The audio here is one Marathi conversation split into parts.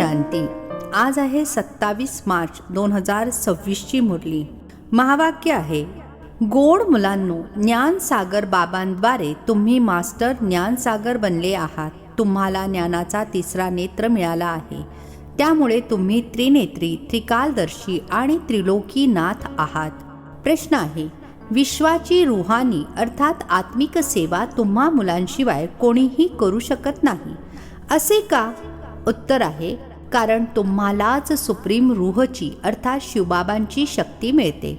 शांती. आज आहे 27 मार्च 2026ची मुरली. महावाक्य आहे, गोड मुलांनो, ज्ञानसागर बाबांद्वारे तुम्ही मास्टर ज्ञानसागर बनले आहात. तुम्हाला ज्ञानाचा तिसरा नेत्र मिळाला आहे. त्यामुळे तुम्ही त्रिनेत्री, त्रिकालदर्शी आणि त्रिलोकीनाथ आहात. प्रश्न आहे, विश्वाची रूहानी अर्थात आत्मिक सेवा तुम्हा मुलांशिवाय कोणीही करू शकत नाही, असे का? उत्तर आहे, कारण तुम्हालाच सुप्रीम रूहची अर्थात शिवबाबांची शक्ती मिळते.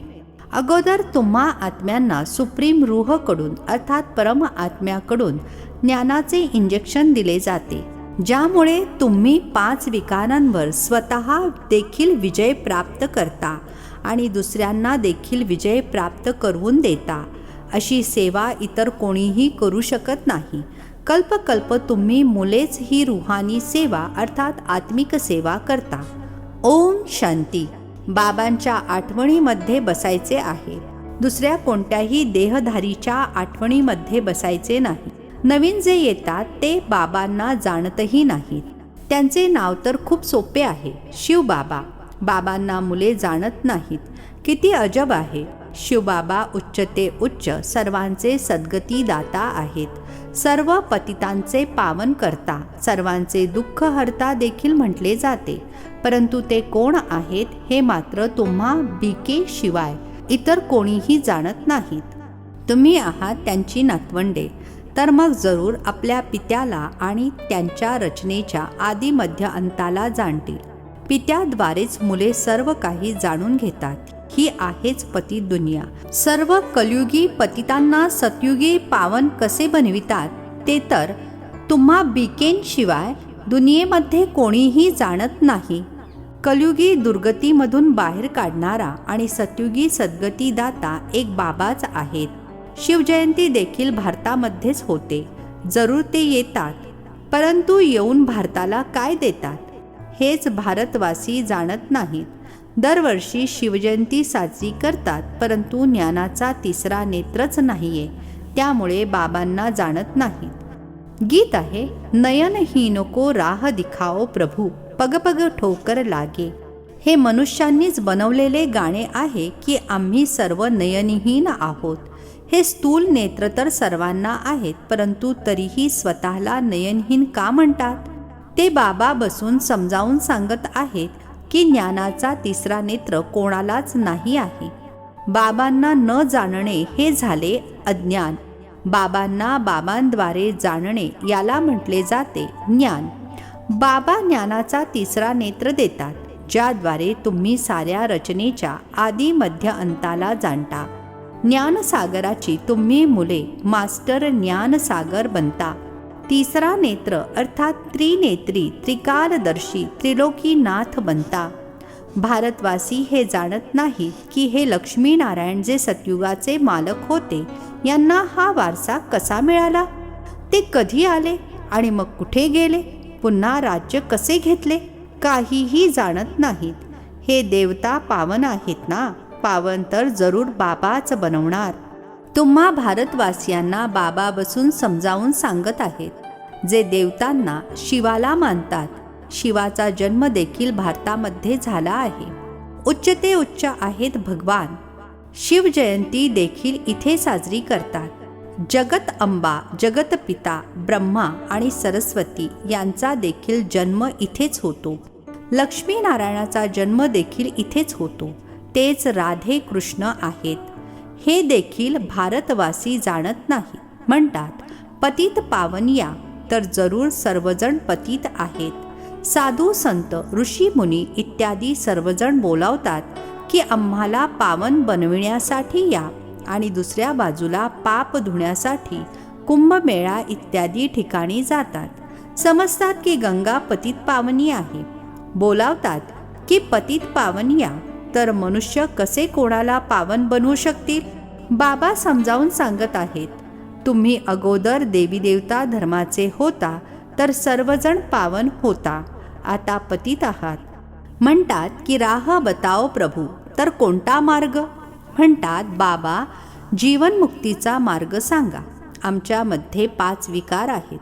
अगोदर तुम्हा आत्म्यांना सुप्रीम रूहकडून अर्थात परम आत्म्याकडून ज्ञानाचे इंजेक्शन दिले जाते, ज्यामुळे तुम्ही 5 विकारांवर स्वतः देखील विजय प्राप्त करता आणि दुसऱ्यांना देखील विजय प्राप्त करून देता. अशी सेवा इतर कोणीही करू शकत नाही. कल्पकल्प तुम्ही मुलेच ही रूहानी सेवा अर्थात आत्मिक सेवा करता. ओम शांती. बाबांच्या आठवणीमध्ये बसायचे आहे. दुसऱ्या कोणत्याही देहधारीच्या आठवणीमध्ये बसायचे नाही. नवीन जे येतात ते बाबांना जाणतही नाहीत. त्यांचे नाव तर खूप सोपे आहे, शिवबाबा. बाबांना मुले जाणत नाहीत. किती अजब आहे. शिवबाबा उच्च ते उच्च सर्वांचे सद्गती दाता आहेत. सर्व पतितांचे पावन करता, सर्वांचे दुःख हरता देखील म्हटले जाते. परंतु ते कोण आहेत हे मात्र तुम्हा बीके शिवाय इतर कोणीही जाणत नाहीत. तुम्ही आहात त्यांची नातवंडे, तर मग जरूर आपल्या पित्याला आणि त्यांच्या रचनेच्या आदी मध्य अंताला जाणतील. पित्याद्वारेच मुले सर्व काही जाणून घेतात. ही आहेच पतित दुनिया. सर्व कलयुगी पतितांना सतयुगी पावन कसे बनवितात ते तर तुम्हा बीकेंशिवाय दुनियेमध्ये कोणीही जाणत नाही. कलयुगी दुर्गतीमधून बाहेर काढणारा आणि सतयुगी सद्गती दाता एक बाबाच आहेत. शिवजयंती देखील भारतामध्येच होते. जरूर ते येतात, परंतु येऊन भारताला काय देतात हेच भारतवासी जाणत नाहीत. दरवर्षी शिवजयंती साजरी करतात, परंतु ज्ञानाचा तिसरा नेत्रच नाहीये, त्यामुळे बाबांना जाणत नाहीत. गीत आहे, नयनहीनको राह दिखाओ प्रभू, पग पग ठोकर लागे. हे मनुष्यांनीच बनवलेले गाणे आहे की आम्ही सर्व नयनहीन आहोत. हे स्थूल नेत्र तर सर्वांना आहेत, परंतु तरीही स्वतःला नयनहीन का म्हणतात? ते बाबा बसून समजावून सांगत आहेत की ज्ञानाचा तिसरा नेत्र कोणालाच नाही आहे. बाबांना न जाणणे हे झाले अज्ञान. बाबांना बाबांद्वारे जाणणे याला म्हटले जाते ज्ञान. बाबा ज्ञानाचा तिसरा नेत्र देतात, ज्याद्वारे तुम्ही साऱ्या रचनेच्या आदी मध्य अंताला जाणता. ज्ञानसागराची तुम्ही मुले मास्टर ज्ञानसागर बनता. तिसरा नेत्र अर्थात त्रिनेत्री, त्रिकालदर्शी, त्रिलोकीनाथ बनता. भारतवासी हे जाणत नाहीत की हे लक्ष्मीनारायण जे सतयुगाचे मालक होते, यांना हा वारसा कसा मिळाला, ते कधी आले आणि मग कुठे गेले, पुन्हा राज्य कसे घेतले, काहीही जाणत नाहीत. हे देवता पावन आहेत ना, पावन तर जरूर बाबाच बनवणार. तुम्हा भारतवासियांना बाबा बसून समजावून सांगत आहेत. जे देवतांना शिवाला मानतात, शिवाचा जन्म देखील भारतामध्ये झाला आहे. उच्च ते उच्च आहेत भगवान. शिवजयंती देखील इथे साजरी करतात. जगत अंबा, जगत पिता ब्रह्मा आणि सरस्वती यांचा देखील जन्म इथेच होतो. लक्ष्मीनारायणाचा जन्म देखील इथेच होतो. तेच राधे कृष्ण आहेत. हे देखील भारतवासी जाणत नाही. म्हणतात पतित पावन या, तर जरूर सर्वजण पतित आहेत. साधू संत ऋषी मुनी इत्यादी सर्वजण बोलावतात की आम्हाला पावन बनविण्यासाठी या, आणि दुसऱ्या बाजूला पाप धुण्यासाठी कुंभमेळा इत्यादी ठिकाणी जातात. समजतात की गंगा पतित पावनी आहे. बोलावतात की पतित पावन या, तर मनुष्य कसे कोणाला पावन बनवू शकतील? बाबा समजावून सांगत आहेत, तुम्ही अगोदर देवी देवता धर्माचे होता, तर सर्वजण पावन होता. आता पतित आहात. म्हणतात की राह बताओ प्रभू, तर कोणता मार्ग? म्हणतात बाबा जीवनमुक्तीचा मार्ग सांगा. आमच्यामध्ये 5 विकार आहेत.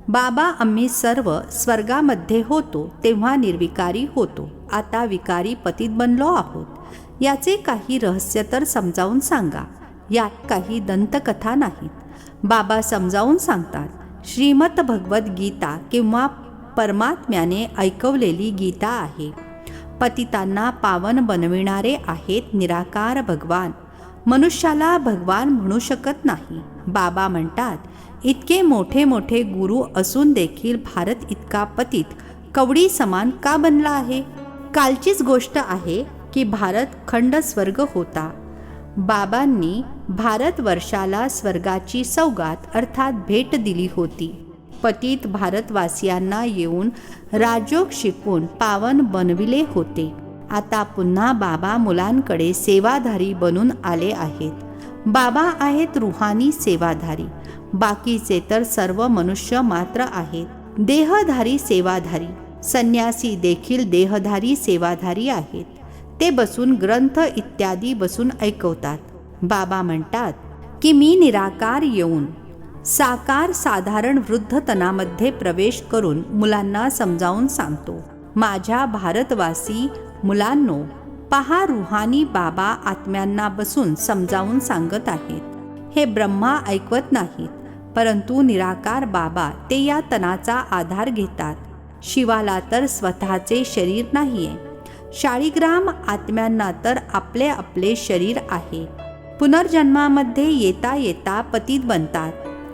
बाबा, आम्ही सर्व स्वर्गामध्ये होतो तेव्हा निर्विकारी होतो, आता विकारी पतित बनलो आहोत. याचे काही रहस्य तर समजावून सांगा. यात काही दंतकथा नाहीत. बाबा समजावून सांगतात. श्रीमद भगवत गीता किंवा परमात्म्याने ऐकवलेली गीता आहे. पतितांना पावन बनविणारे आहेत निराकार भगवान. मनुष्याला भगवान म्हणू शकत नाही. बाबा म्हणतात, इतके मोठे मोठे गुरु असून देखील भारत इतका पतित कवडी समान का बनला आहे? कालचीच गोष्ट आहे की भारत खंड स्वर्ग होता. बाबांनी भारतवर्षाला स्वर्गाची सौगात अर्थात भेट दिली होती. पतित भारतवासियांना येऊन राजयोग शिकवून पावन बनविले होते. आता पुन्हा बाबा मुलांकडे सेवाधारी बनून आले आहेत. बाबा आहेत रुहानी सेवाधारी. बाकीचे तर सर्व मनुष्य मात्र आहेत देहधारी सेवाधारी. संन्यासी देखील देहधारी सेवाधारी आहेत. ते बसून ग्रंथ इत्यादी बसून ऐकवतात. बाबा म्हणतात की मी निराकार येऊन साकार साधारण वृद्धतनामध्ये प्रवेश करून मुलांना समजावून सांगतो. माझ्या भारतवासी मुलांनो, पहा, रुहानी बाबा आत्म्यांना बसून समजावून सांगत आहेत. हे ब्रह्मा ऐकवत नाहीत, परंतु निराकार बाबा ते या तनाचा आधार घेतात. शिवाला तर स्वतःचे शरीर नाहीये. शाळीग्राम आत्म्यांना तर आपले आपले शरीर आहे. पुनर्जन्मामध्ये येता येता पतित बनतात.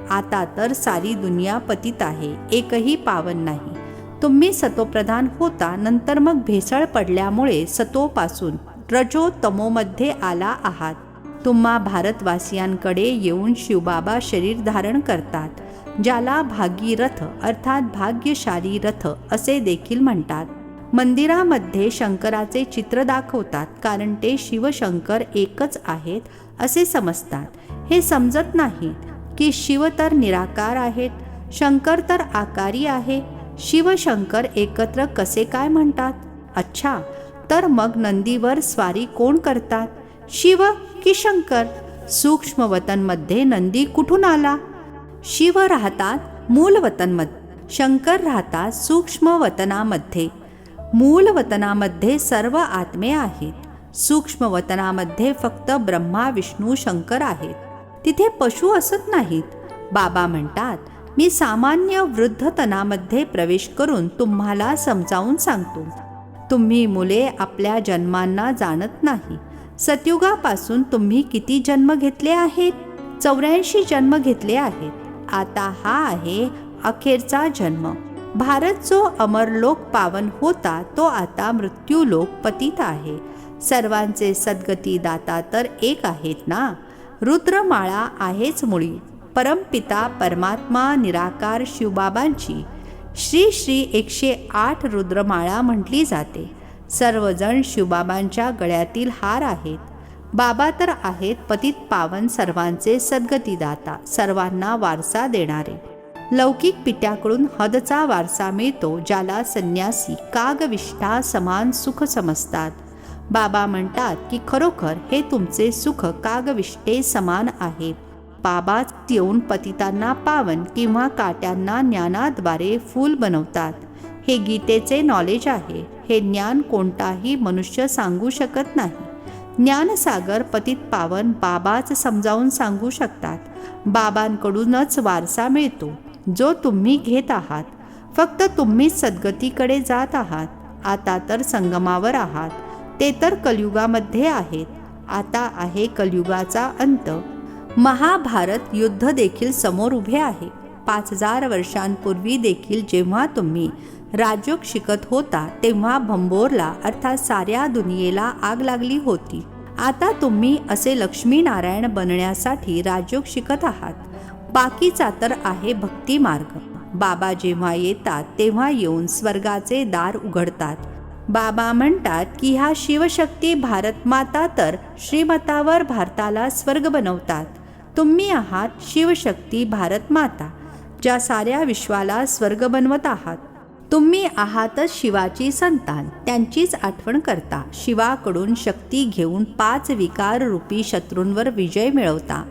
आता तर सारी दुनिया पतित आहे, एकही पावन नाही. तुम्ही सतोप्रधान होता, नंतर मग भेसळ पडल्यामुळे सतोपासून रजो तमोमध्ये आला आहात. तुम्हा भारतवासियांकडे येऊन शिवबाबा शरीर धारण करतात, ज्याला भागीरथ अर्थात भाग्यशाली रथ असे देखील म्हणतात. मंदिरामध्ये शंकराचे चित्र दाखवतात, कारण ते शिवशंकर एकच आहेत असे समजतात. हे समजत नाही की शिव तर निराकार आहेत, शंकर तर आकारी आहे. शिवशंकर एकत्र कसे काय म्हणतात? अच्छा, तर मग नंदीवर स्वारी कोण करतात, शिव की शंकर? सूक्ष्म वतनमध्ये नंदी कुठून आला? शिव राहतात मूल वतनमध्ये, शंकर राहतात सूक्ष्म वतनामध्ये. मूल वतनामध्ये सर्व आत्मे आहेत. सूक्ष्म वतनामध्ये फक्त ब्रह्मा विष्णू शंकर आहेत. तिथे पशु असत नाहीत. बाबा म्हणतात, मी सामान्य वृद्धतनामध्ये प्रवेश करून तुम्हाला समजावून सांगतो. तुम्ही मुले आपल्या जन्मांना जाणत नाही. सतयुगापासून तुम्ही किती जन्म घेतले आहेत? 84 जन्म घेतले आहेत. आता हा आहे अखेरचा जन्म. भारत जो अमरलोक पावन होता, तो आता मृत्यूलोक पतित आहे. सर्वांचे सद्गती दाता तर एक आहेत ना. रुद्रमाळा आहेच मुळी. परमपिता परमात्मा निराकार शिवबाबांची श्री श्री 108 रुद्रमाळा म्हटली जाते. सर्वजण शिवबाबांच्या गळ्यातील हार आहेत. बाबा तर आहेत पतित पावन, सर्वांचे सद्गतीदाता, सर्वांना वारसा देणारे. लौकिक पित्याकडून हदचा वारसा मिळतो, ज्याला संन्यासी कागविष्ठा समान सुख समजतात. बाबा म्हणतात की खरोखर हे तुमचे सुख कागविष्ठे समान आहे. बाबाच येऊन पतितांना पावन किंवा काट्यांना ज्ञानाद्वारे फूल बनवतात. हे गीतेचे नॉलेज आहे. हे ज्ञान कोणताही मनुष्य सांगू शकत नाही. ज्ञानसागर पतित पावन बाबाच समजावून सांगू शकतात. बाबांकडूनच वारसा मिळतो, जो तुम्ही घेत आहात. फक्त तुम्हीच सद्गतीकडे जात आहात. आता तर संगमावर आहात. ते तर कलियुगामध्ये आहेत. आता आहे कलियुगाचा अंत. महाभारत युद्ध देखील समोर उभे आहे. 5000 वर्षांपूर्वी देखील जेव्हा तुम्ही राजयोग शिकत होता, तेव्हा भंबोरला अर्थात साऱ्या दुनियेला आग लागली होती. आता तुम्ही असे लक्ष्मीनारायण बनण्यासाठी राजयोग शिकत आहात. बाकीचा तर आहे भक्ती मार्ग. बाबा जेव्हा येतात तेव्हा येऊन स्वर्गाचे दार उघडतात. बाबा म्हणतात की ह्या शिवशक्ती भारतमाता तर श्रीमतावर भारताला स्वर्ग बनवतात. तुम्ही आहात शिवशक्ती भारतमाता, ज्या साऱ्या विश्वाला स्वर्ग बनवत आहात. तुम्ही आहातच शिवाची संतान, त्यांचीच आठवण करता. शिवाकडून शक्ती घेऊन 5 विकार रूपी शत्रूंवर विजय मिळवता.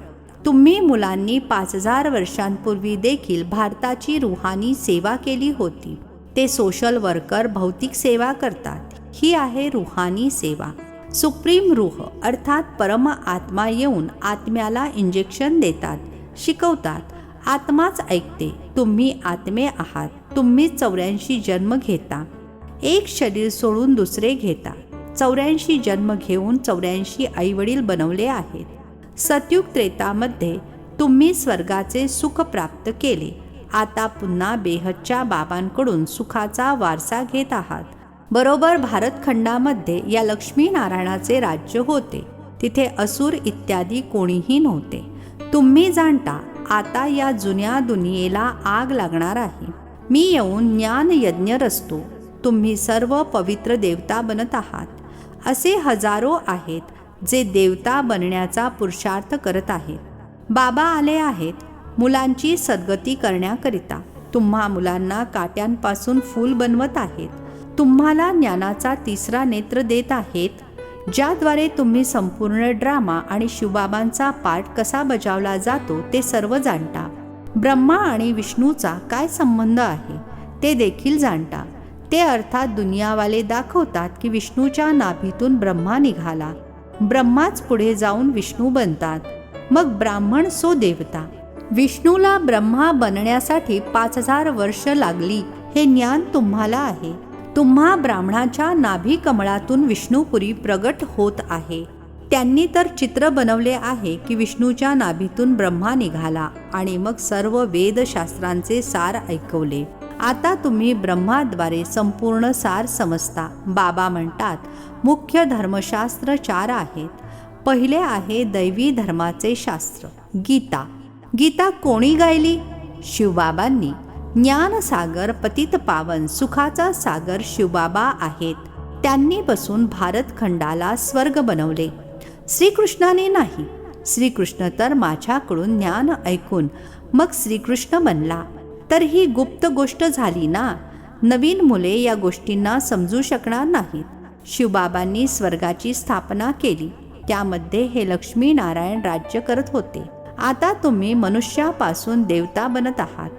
तुम्ही मुलांनी 5000 वर्षांपूर्वी देखील भारताची रूहानी सेवा केली होती. ते सोशल वर्कर भौतिक सेवा करतात. ही आहे रूहानी सेवा. सुप्रीम रूह अर्थात परम आत्मा येऊन आत्म्याला इंजेक्शन देतात, शिकवतात. आत्माच ऐकते. तुम्ही आत्मे आहात. तुम्ही 84 जन्म घेता. एक शरीर सोडून दुसरे घेता. 84 जन्म घेऊन 84 आईवडील बनवले आहेत. सतयुग त्रेतामध्ये तुम्ही स्वर्गाचे सुख प्राप्त केले. आता पुन्हा बेहदच्या बाबांकडून सुखाचा वारसा घेत आहात. बरोबर भारतखंडामध्ये या लक्ष्मीनारायणाचे राज्य होते. तिथे असुर इत्यादी कोणीही नव्हते. तुम्ही जाणता आता या जुन्या दुनियेला आग लागणार आहे. मी येऊन ज्ञान यज्ञ रचतो. तुम्ही सर्व पवित्र देवता बनत आहात. असे हजारो आहेत जे देवता बनण्याचा पुरुषार्थ करत आहेत. बाबा आले आहेत मुलांची सद्गती करण्याकरिता. तुम्हा मुलांना काट्यांपासून फूल बनवत आहेत. तुम्हाला ज्ञानाचा तिसरा नेत्र देत आहेत, ज्याद्वारे तुम्ही संपूर्ण ड्रामा आणि शिवबाबांचा पाठ कसा बजावला जातो ते सर्व जाणता. ब्रह्मा आणि विष्णूचा काय संबंध आहे ते देखील जाणता. ते अर्थात दुनियावाले दाखवतात की विष्णूच्या नाभीतून ब्रह्मा निघाला. ब्रह्माच पुढे जाऊन विष्णू बनतात. मग ब्राह्मण सो देवता. विष्णूला ब्रह्मा बनण्यासाठी 5000 वर्ष लागली. हे ज्ञान तुम्हाला आहे. तुम्हा ब्राह्मणाच्या नाभी कमळातून विष्णुपुरी प्रगट होत आहे. त्यांनी तर चित्र बनवले आहे की विष्णूच्या नाभीतून ब्रह्मा निघाला आणि मग सर्व वेदशास्त्रांचे सार ऐकवले. आता तुम्ही ब्रह्माद्वारे संपूर्ण सार समजता. बाबा म्हणतात मुख्य धर्मशास्त्र 4 आहेत. पहिले आहे दैवी धर्माचे शास्त्र गीता. गीता कोणी गायली? शिवबाबांनी. ज्ञानसागर पतित पावन सुखाचा सागर शिवबाबा आहेत. त्यांनी बसून भारतखंडाला स्वर्ग बनवले. श्रीकृष्णाने नाही. श्रीकृष्ण तर माझ्याकडून ज्ञान ऐकून मग श्रीकृष्ण बनला. तर ही गुप्त गोष्ट झाली ना. नवीन मुले या गोष्टींना समजू शकणार नाहीत. शिवबाबांनी स्वर्गाची स्थापना केली. त्यामध्ये हे लक्ष्मीनारायण राज्य करत होते. आता तुम्ही मनुष्यापासून देवता बनत आहात.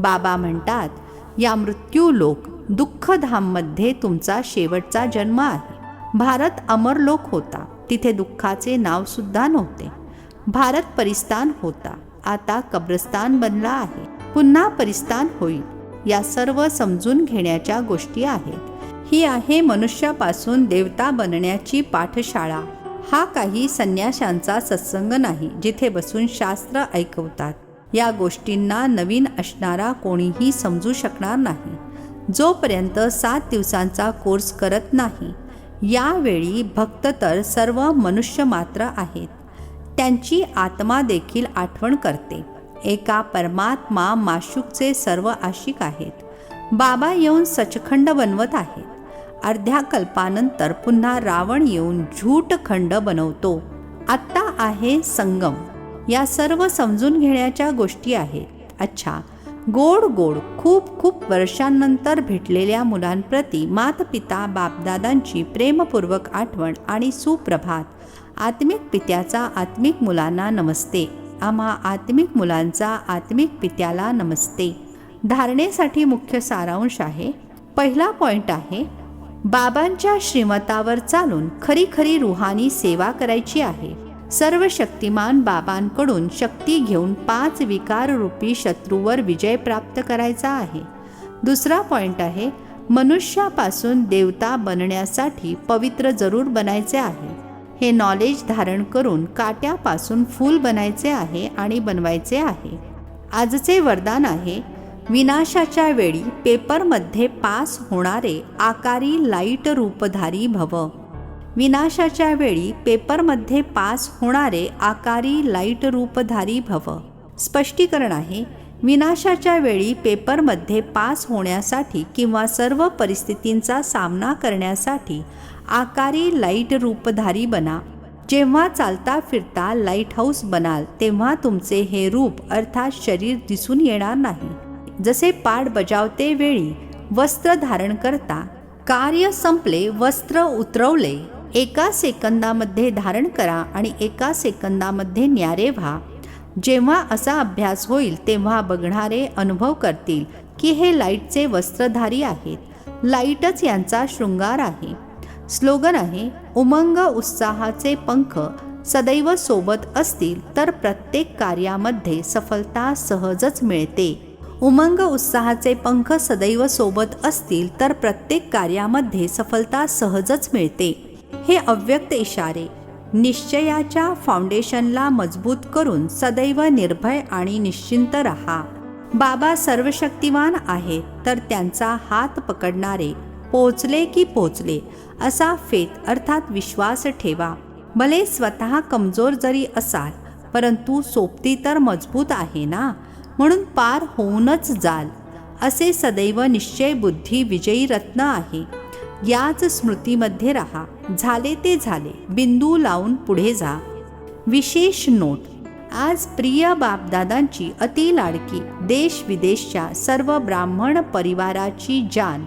बाबा म्हणतात या मृत्यूलोक दुःखधाममध्ये तुमचा शेवटचा जन्म आहे. भारत अमरलोक होता. तिथे दुःखाचे नावसुद्धा नव्हते. भारत परिस्तान होता. आता कब्रस्तान बनला आहे. पुन्हा परिस्तान होईल. या सर्व समजून घेण्याच्या गोष्टी आहेत. ही आहे मनुष्यापासून देवता बनण्याची पाठशाळा. हा काही संन्याशांचा सत्संग नाही जिथे बसून शास्त्र ऐकवतात. या गोष्टींना नवीन असणारा कोणीही समजू शकणार नाही जोपर्यंत 7 दिवसांचा कोर्स करत नाही. यावेळी भक्त तर सर्व मनुष्य मात्र आहेत. त्यांची आत्मा देखील आठवण करते. एका परमात्मा माशूकचे सर्व आशिक आहेत. बाबा येऊन सचखंड बनवत आहेत. अर्ध्या कल्पानंतर पुन्हा रावण येऊन झूटखंड बनवतो. आत्ता आहे संगम. या सर्व समजून घेण्याच्या गोष्टी आहेत. अच्छा, गोड गोड खूप खूप वर्षांनंतर भेटलेल्या मुलांप्रती मातपिता बापदादांची प्रेमपूर्वक आठवण आणि सुप्रभात. आत्मिक पित्याचा आत्मिक मुलांना नमस्ते. आम्हा आत्मिक मुलांचा आत्मिक पित्याला नमस्ते. धारणेसाठी मुख्य सारांश आहे. पहिला पॉइंट आहे बाबांच्या श्रीमतावर चालून खरी खरी रूहानी सेवा करायची आहे. सर्व शक्तिमान बाबांकडून शक्ती घेऊन 5 विकार रूपी शत्रूवर विजय प्राप्त करायचा आहे. दुसरा पॉइंट आहे मनुष्यापासून देवता बनण्यासाठी पवित्र जरूर बनायचे आहे. हे नॉलेज धारण करून काट्यापासून फूल बनायचे आहे आणि बनवायचे आहे. आजचे वरदान आहे विनाशाच्या वेळी पेपरमध्ये पास होणारे आकारी लाईट रूपधारी भव. विनाशाच्या वेळी पेपरमध्ये पास होणारे आकारी लाईट रूपधारी भव. स्पष्टीकरण आहे विनाशाच्या वेळी पेपरमध्ये पास होण्यासाठी किंवा सर्व परिस्थितींचा सामना करण्यासाठी आकारी लाईट रूपधारी बना. जेव्हा चालता फिरता लाईट हाऊस बनाल तेव्हा तुमचे हे रूप अर्थात शरीर दिसून येणार नाही. जसे पाठ बजावते वेळी वस्त्र धारण करता, कार्य संपले वस्त्र उतरवले, एका सेकंदामध्ये धारण करा आणि एका सेकंदामध्ये न्यारे व्हा. जेव्हा असा अभ्यास होईल तेव्हा बघणारे अनुभव करतील की हे लाईटचे वस्त्रधारी आहेत. लाईटच यांचा शृंगार आहे. स्लोगन आहे, उमंग उत्साहाचे पंख सदैव सोबत असतील तर प्रत्येक कार्यामध्ये सफलता सहजच मिळते. उमंग उत्साहाचे पंख सदैव सोबत असतील तर प्रत्येक कार्यामध्ये सफलता सहजच मिळते. हे अव्यक्त इशारे निश्चयाच्या फाउंडेशनला मजबूत करून सदैव निर्भय आणि निश्चिंत रहा. बाबा सर्वशक्तिमान आहेत तर त्यांचा हात पकडणारे पोचले की पोचले असा फेथ अर्थात विश्वास ठेवा. भले स्वतः कमजोर जरी असाल परंतु सोबती तर मजबूत आहे ना, म्हणून पार होऊनच जाल असे सदैव निश्चय बुद्धी विजयी रत्न आहे. याच स्मृतीमध्ये राहा. झाले ते झाले, बिंदू लावून पुढे जा. विशेष नोट, आज प्रिय बापदादांची अति लाडकी देश विदेशच्या सर्व ब्राह्मण परिवाराची जान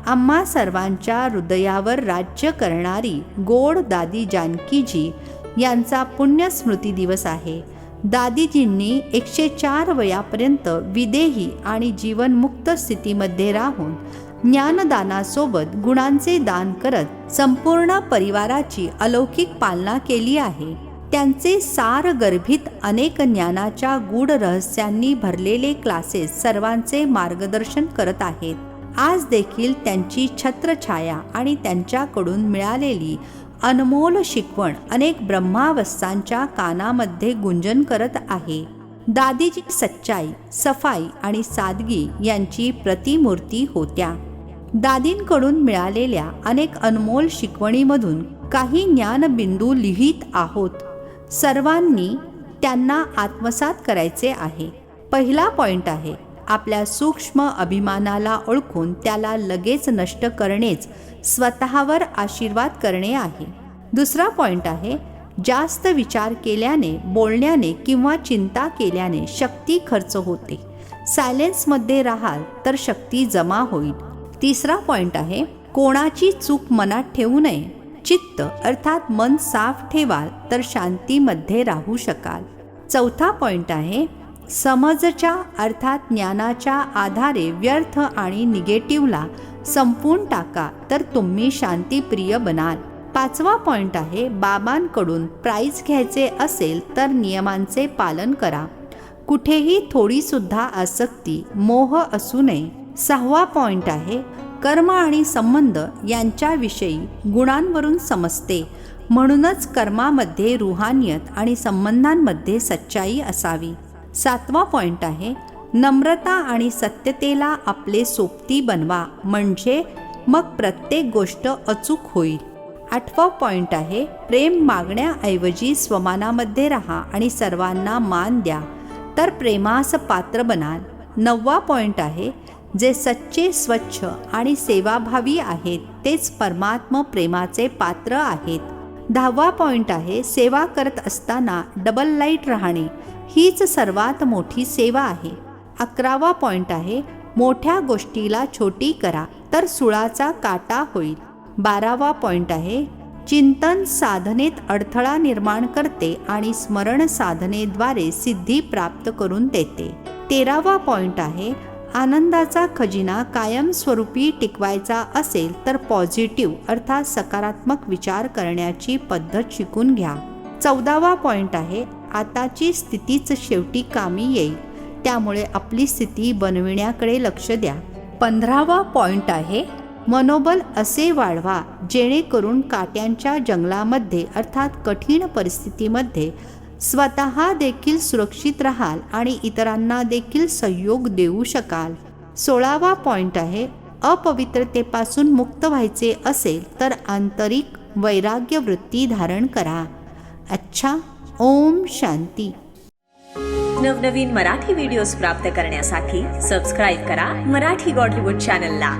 आम्हा सर्वांच्या हृदयावर राज्य करणारी गोड दादी जानकीजी यांचा पुण्यस्मृती दिवस आहे. दादीजींनी 104 वयापर्यंत विदेही आणि जीवनमुक्त स्थितीमध्ये राहून ज्ञानदानासोबत गुणांचे दान करत संपूर्ण परिवाराची अलौकिक पालना केली आहे. त्यांचे सारगर्भित अनेक ज्ञानाच्या गूढ रहस्यांनी भरलेले क्लासेस सर्वांचे मार्गदर्शन करत आहेत. आज देखील त्यांची छत्रछाया आणि त्यांच्याकडून मिळालेली अनमोल शिकवण अनेक ब्रह्मावस्थांच्या कानामध्ये गुंजन करत आहे. दादीजी सच्चाई, सफाई आणि सादगी यांची प्रतिमूर्ती होत्या. दादींकडून मिळालेल्या अनेक अनमोल शिकवणीमधून काही ज्ञानबिंदू लिहित आहोत. सर्वांनी त्यांना आत्मसात करायचे आहे. पहिला पॉइंट आहे, आपल्या सूक्ष्म अभिमानाला ओळखून त्याला लगेच नष्ट करणेच स्वतःवर आशीर्वाद करणे आहे. दुसरा पॉइंट आहे, जास्त विचार केल्याने, बोलण्याने किंवा चिंता केल्याने शक्ती खर्च होते. सायलेन्समध्ये राहाल तर शक्ती जमा होईल. तिसरा पॉइंट आहे, कोणाची चूक मनात ठेवू नये. चित्त अर्थात मन साफ ठेवाल तर शांतीमध्ये राहू शकाल. चौथा पॉइंट आहे, समजच्या अर्थात ज्ञानाच्या आधारे व्यर्थ आणि निगेटिव्हला संपवून टाका तर तुम्ही शांतीप्रिय बनाल. पाचवा पॉइंट आहे, बाबांकडून प्राईज घ्यायचे असेल तर नियमांचे पालन करा. कुठेही थोडीसुद्धा आसक्ती, मोह असू नये. सहावा पॉइंट आहे, कर्म आणि संबंध यांच्याविषयी गुणांवरून समजते, म्हणूनच कर्मामध्ये रूहानियत आणि संबंधांमध्ये सच्चाई असावी. सातवा पॉइंट आहे, नम्रता आणि सत्यतेला आपले सोबती बनवा, म्हणजे मग प्रत्येक गोष्ट अचूक होईल. आठवा पॉइंट आहे, प्रेम मागण्याऐवजी स्वमानामध्ये राहा आणि सर्वांना मान द्या तर प्रेमास पात्र बनाल. नववा पॉइंट आहे, जे सच्चे, स्वच्छ आणि सेवाभावी आहेत तेच परमात्म प्रेमाचे पात्र आहेत. 10वा पॉइंट आहे, सेवा करत असताना डबल लाईट राहणे हीच सर्वात मोठी सेवा आहे. 11वा पॉइंट आहे, मोठ्या गोष्टीला छोटी करा तर सुळाचा काटा होईल. 12वा पॉइंट आहे, चिंतन साधनेत अडथळा निर्माण करते आणि स्मरण साधनेद्वारे सिद्धी प्राप्त करून देते. 13वा पॉइंट आहे, आनंदाचा खजिना कायमस्वरूपी टिकवायचा असेल तर पॉझिटिव्ह अर्थात सकारात्मक विचार करण्याची पद्धत शिकून घ्या. 14वा पॉइंट आहे, आताची स्थितीच शेवटी कामी येईल, त्यामुळे आपली स्थिती बनविण्याकडे लक्ष द्या. 15वा पॉइंट आहे, मनोबल असे वाढवा जेणेकरून काट्यांच्या जंगलामध्ये अर्थात कठीण परिस्थितीमध्ये स्वतः देखील सुरक्षित राहाल आणि इतरांना देखील सहयोग देऊ शकाल. 16वा पॉइंट आहे, अपवित्रतेपासून मुक्त व्हायचे असेल तर आंतरिक वैराग्य वृत्ती धारण करा. अच्छा, ओम शांती. नवनवीन मराठी व्हिडिओज प्राप्त करण्यासाठी सबस्क्राईब करा मराठी गॉडलीवूड चॅनलला.